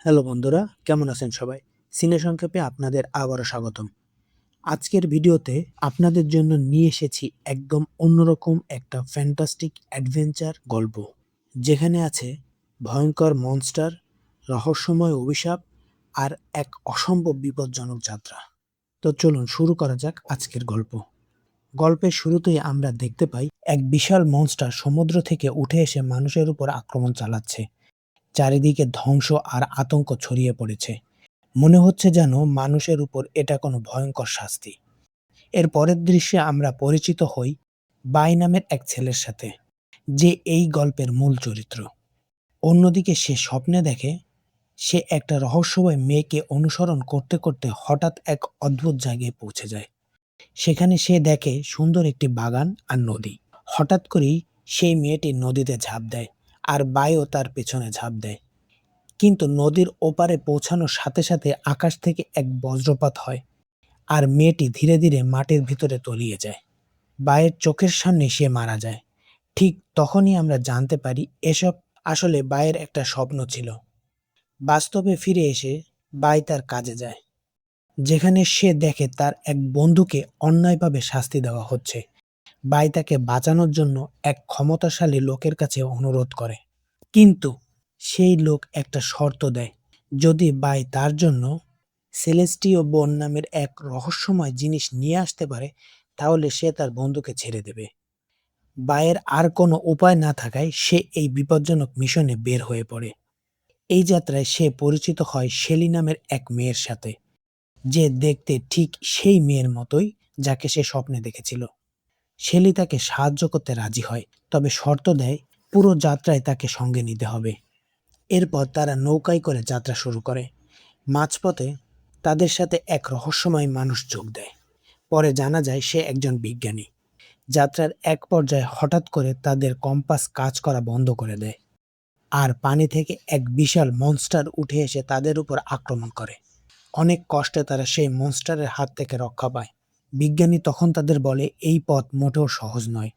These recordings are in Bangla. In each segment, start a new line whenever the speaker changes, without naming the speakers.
হ্যালো বন্ধুরা, কেমন আছেন সবাই? সিনে সংক্ষেপে আপনাদের আবারও স্বাগতম। আজকের ভিডিওতে আপনাদের জন্য নিয়ে এসেছি একদম অন্যরকম একটা ফ্যান্টাস্টিক অ্যাডভেঞ্চার গল্প। যেখানে আছে ভয়ঙ্কর মনস্টার, রহস্যময় অভিশাপ আর এক অসম্ভব বিপজ্জনক যাত্রা। তো চলুন শুরু করা যাক আজকের গল্প। গল্পের শুরুতেই আমরা দেখতে পাই এক বিশাল মনস্টার সমুদ্র থেকে উঠে এসে মানুষের উপর আক্রমণ চালাচ্ছে। চারিদিকে ধ্বংস আর আতঙ্ক ছড়িয়ে পড়েছে। মনে হচ্ছে যেন মানুষের উপর এটা কোনো ভয়ঙ্কর শাস্তি। এর পরের দৃশ্যে আমরা পরিচিত হই বাই নামের এক ছেলের সাথে, যে এই গল্পের মূল চরিত্র। অন্যদিকে সে স্বপ্নে দেখে সে একটা রহস্যময় মেয়েকে অনুসরণ করতে করতে হঠাৎ এক অদ্ভুত জায়গায় পৌঁছে যায়। সেখানে সে দেখে সুন্দর একটি বাগান আর নদী। হঠাৎ করেই সেই মেয়েটি নদীতে ঝাঁপ দেয়, আর বাইও তার পেছনে ঝাঁপ দেয়। কিন্তু নদীর ওপারে পৌঁছানোর সাথে সাথে আকাশ থেকে এক বজ্রপাত হয়, আর মেয়েটি ধীরে ধীরে মাটির ভিতরে তলিয়ে যায়। বায়ের চোখের সামনে সে মারা যায়। ঠিক তখনই আমরা জানতে পারি এসব আসলে বায়ের একটা স্বপ্ন ছিল। বাস্তবে ফিরে এসে বাই তার কাজে যায়, যেখানে সে দেখে তার এক বন্ধুকে অন্যায়ভাবে শাস্তি দেওয়া হচ্ছে। বাই তাকে বাঁচানোর জন্য এক ক্ষমতাশালী লোকের কাছে অনুরোধ করে, কিন্তু সেই লোক একটা শর্ত দেয়। যদি বাই তার জন্য সেলেস্টিও বোন নামের এক রহস্যময় জিনিস নিয়ে আসতে পারে, তাহলে সে তার বন্ধুকে ছেড়ে দেবে। বায়ের আর কোনো উপায় না থাকায় সে এই বিপজ্জনক মিশনে বের হয়ে পড়ে। এই যাত্রায় সে পরিচিত হয় শেলি নামের এক মেয়ের সাথে, যে দেখতে ঠিক সেই মেয়ের মতোই যাকে সে স্বপ্নে দেখেছিল। শেলি তাকে সাহায্য করতে রাজি হয়, তবে শর্ত দেয় পুরো যাত্রায় তাকে সঙ্গে নিতে হবে। এরপর তারা নৌকায় করে যাত্রা শুরু করে। মাঝপথে তাদের সাথে এক রহস্যময় মানুষ যোগ দেয়। পরে জানা যায় সে একজন বিজ্ঞানী। যাত্রার এক পর্যায়ে হঠাৎ করে তাদের কম্পাস কাজ করা বন্ধ করে দেয়, আর পানি থেকে এক বিশাল মনস্টার উঠে এসে তাদের উপর আক্রমণ করে। অনেক কষ্টে তারা সেই মনস্টারের হাত থেকে রক্ষা পায়। বিজ্ঞানী তখন তাদের বলে এই পথ মোটেও সহজ নয়,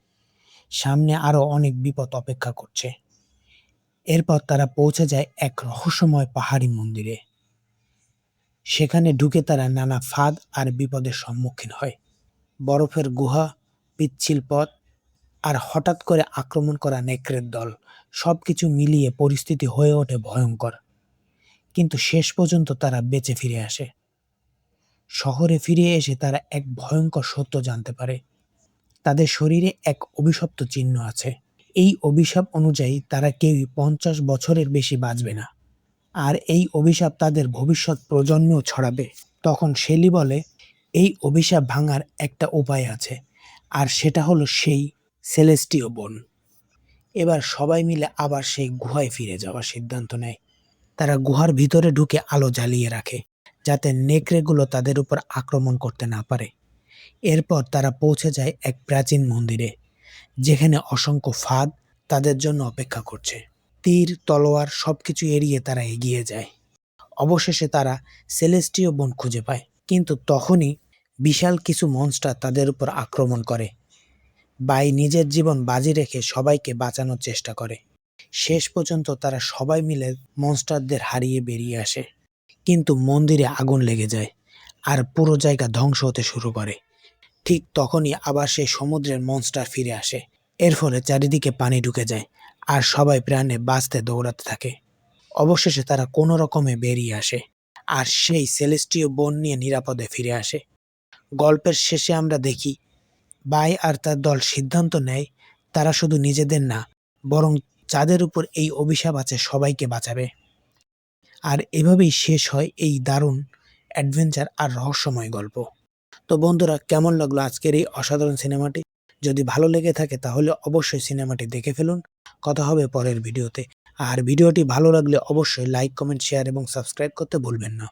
সামনে আরো অনেক বিপদ অপেক্ষা করছে। এরপর তারা পৌঁছে যায় এক রহস্যময় পাহাড়ি মন্দিরে। সেখানে ঢুকে তারা নানা ফাঁদ আর বিপদের সম্মুখীন হয়। বরফের গুহা, পিচ্ছিল পথ, আর হঠাৎ করে আক্রমণ করা নেকড়ের দল, সবকিছু মিলিয়ে পরিস্থিতি হয়ে ওঠে ভয়ঙ্কর। কিন্তু শেষ পর্যন্ত তারা বেঁচে ফিরে আসে। শহরে ফিরে এসে তারা এক ভয়ঙ্কর সত্য জানতে পারে। তাদের শরীরে এক অভিশপ্ত চিহ্ন আছে। এই অভিশাপ অনুযায়ী তারা কেউই 50 বছরের বেশি বাঁচবে না, আর এই অভিশাপ তাদের ভবিষ্যৎ প্রজন্মেও ছড়াবে। তখন শেলি বলে এই অভিশাপ ভাঙার একটা উপায় আছে, আর সেটা হলো সেই সেলেস্টিও বোন। এবার সবাই মিলে আবার সেই গুহায় ফিরে যাওয়ার সিদ্ধান্ত নেয়। তারা গুহার ভিতরে ঢুকে আলো জ্বালিয়ে রাখে, যাতে নেকড়েগুলো তাদের উপর আক্রমণ করতে না পারে। এরপর তারা পৌঁছে যায় এক প্রাচীন মন্দিরে, যেখানে অসংখ্য ফাঁদ তাদের জন্য অপেক্ষা করছে। তীর, তলোয়ার সবকিছু এড়িয়ে তারা এগিয়ে যায়। অবশেষে তারা সেলেস্টিও বোন খুঁজে পায়, কিন্তু তখনই বিশাল কিছু মনস্টার তাদের উপর আক্রমণ করে। বাই নিজের জীবন বাজি রেখে সবাইকে বাঁচানোর চেষ্টা করে। শেষ পর্যন্ত তারা সবাই মিলে মনস্টারদের হারিয়ে বেরিয়ে আসে। কিন্তু মন্দিরে আগুন লেগে যায়, আর পুরো জায়গা ধ্বংস হতে শুরু করে। ঠিক তখনই আবার সেই সমুদ্রের মনস্টার ফিরে আসে। এর ফলে চারিদিকে পানি ঢুকে যায়, আর সবাই প্রাণে বাঁচতে দৌড়াতে থাকে। অবশেষে তারা কোনো রকমে বেরিয়ে আসে, আর সেই সেলেস্টিও বোন নিয়ে নিরাপদে ফিরে আসে। গল্পের শেষে আমরা দেখি বাই আর তার দল সিদ্ধান্ত নেয় তারা শুধু নিজেদের না, বরং যাদের উপর এই অভিশাপ আছে সবাইকে বাঁচাবে। আর এভাবেই শেষ হয় এই দারুণ অ্যাডভেঞ্চার আর রহস্যময় গল্প। তো বন্ধুরা, কেমন লাগলো আজকের এই অসাধারণ সিনেমাটি? যদি ভালো লেগে থাকে তাহলে অবশ্যই সিনেমাটি দেখে ফেলুন। কথা হবে পরের ভিডিওতে। আর ভিডিওটি ভালো লাগলে অবশ্যই লাইক, কমেন্ট, শেয়ার এবং সাবস্ক্রাইব করতে ভুলবেন না।